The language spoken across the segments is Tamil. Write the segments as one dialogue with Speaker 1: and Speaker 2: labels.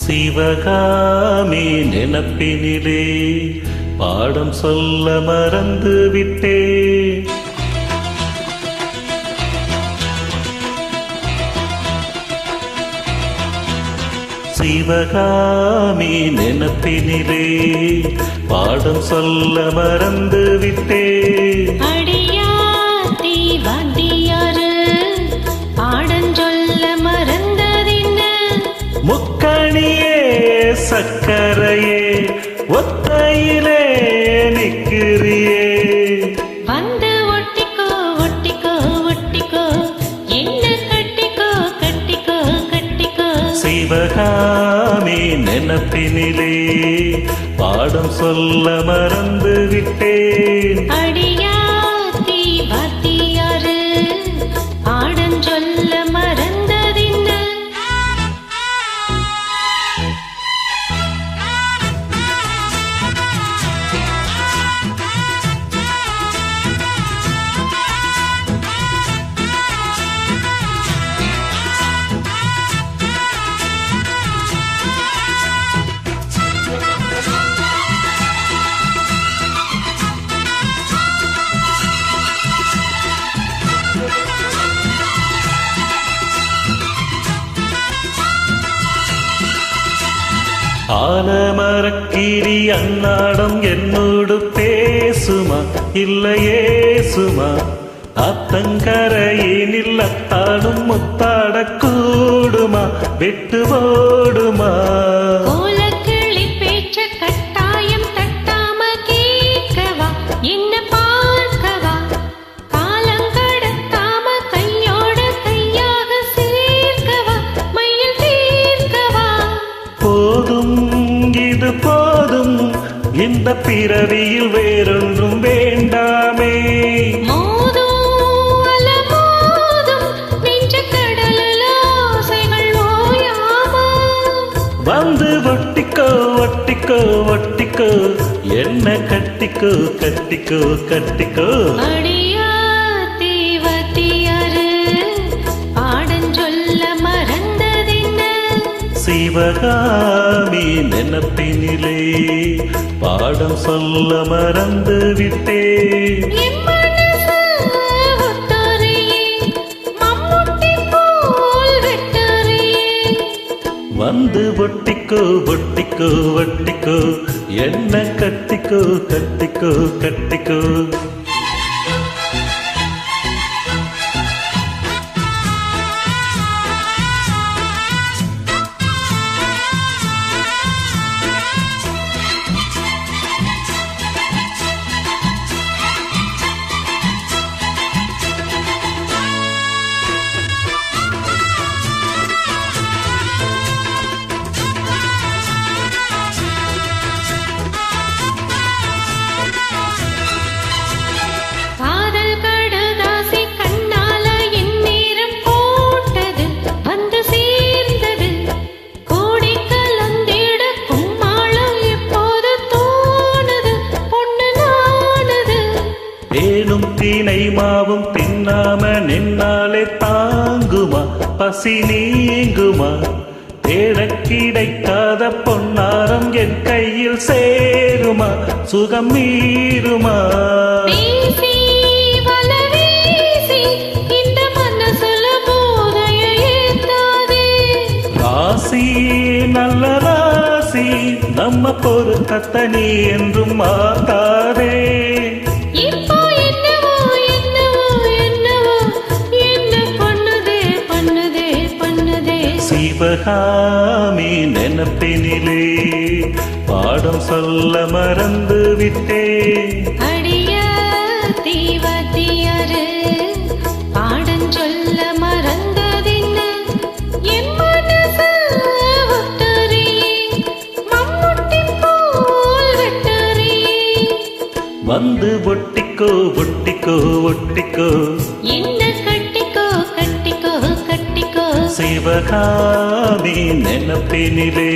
Speaker 1: சிவகாமி நினப்பினிலே பாடம் சொல்ல மறந்து விட்டே. சிவகாமி நினப்பினிலே பாடம் சொல்ல மறந்து விட்டே.
Speaker 2: அடியாத்தி வாத்தியாரு பாடம் சொல்ல மறந்ததின்ன.
Speaker 1: முக்கணியே சக்கரையே ஒத்தையிலே நிக்கிறியே.
Speaker 2: வந்து ஒட்டிக்கோ ஒட்டிக்கோ ஒட்டிக்கோ என்ன கட்டிக்கோ கட்டிக்கோ கட்டிக்கோ.
Speaker 1: சிவகாமி நினப்பினிலே பாடம் சொல்ல மறந்து விட்டேன்.
Speaker 2: அடியாத்தி வாத்தியாரு பாடம் சொல்ல மறந்ததின்ன.
Speaker 1: ஆலமரக்கீரி அன்னாடம் என்னோடு பேசுமா இல்லையே சுமா. அத்தங்கரையினில் அத்தாடும் முத்தாட கூடுமா விட்டு ஓடுமா.
Speaker 2: கோலக்கிளி பேச்ச கட்டாயம் தட்டாம கேட்கவா என்ன பார்க்கவா. காலங்கடத்தாம கையோட கையாக சேர்க்கவா மையில் தீர்க்கவா.
Speaker 1: போதும் இது போதும் இந்த பிறவியில் வேறொன்றும் வேண்டாமே.
Speaker 2: மோதும் அல மோதும் நெஞ்ச கடலில் ஆசைகள் ஓயாமா.
Speaker 1: வந்து ஒட்டிக்கோ ஒட்டிக்கோ ஒட்டிக்கோ என்ன கட்டிக்கோ கட்டிக்கோ கட்டிக்கோ.
Speaker 2: அடியாத்தி வாத்தியாரு பாடம் சொல்ல மறந்ததின்ன.
Speaker 1: சிவகாமி நினப்பினிலே பாடம் சொல்ல மறந்து விட்டே.
Speaker 2: என் மனசு ஒத்தறியே மம்முட்டி போல் வெட்டறியே.
Speaker 1: வந்து ஒட்டிக்கோ ஒட்டிக்கோ ஒட்டிக்கோ என்ன கட்டிக்கோ கட்டிக்கோ கட்டிக்கோ.
Speaker 2: காதல் கடுதாசி கண்ணால என் நேரம் போட்டது வந்து சேர்ந்தது. கோடி கலந்திட கும்மாளம் எப்போது தோணுது பொண்ணு நானது.
Speaker 1: தேனும் தீனை மாவும் தின்னாம நின்னாலே தாங்குமா பசி நீங்குமா. தேட கிடைக்காத பொன்னாரம் என் கையில் சேருமா சுகம் மீறுமா.
Speaker 2: பேசி வல வீசி இந்த மனசுல போதைய ஏத்தாதே.
Speaker 1: ராசி நல்ல ராசி நம்ம பொருத்தத்தை நீ என்றும் மாத்தாதே.
Speaker 2: இப்போ என்னவோ என்னவோ என்னவோ என்ன பண்ணுதே பண்ணுதே பண்ணுதே.
Speaker 1: சிவகாமி நினப்பினிலே பாடம் சொல்ல மறந்து விட்டே.
Speaker 2: அடியாத்தி வாத்தியாரு பாடம் சொல்ல மறந்ததின்ன. என் மனசு ஒத்தறியே மம்முட்டி போல் வெட்டறியே.
Speaker 1: வந்து ஒட்டிக்கோ ஒட்டிக்கோ ஒட்டிக்கோ
Speaker 2: என்ன கட்டிக்கோ கட்டிக்கோ கட்டிக்கோ.
Speaker 1: சிவகாமி நினப்பினிலே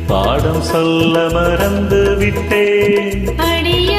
Speaker 1: பாடம் சொல்ல மறந்து விட்டே.
Speaker 2: அடிய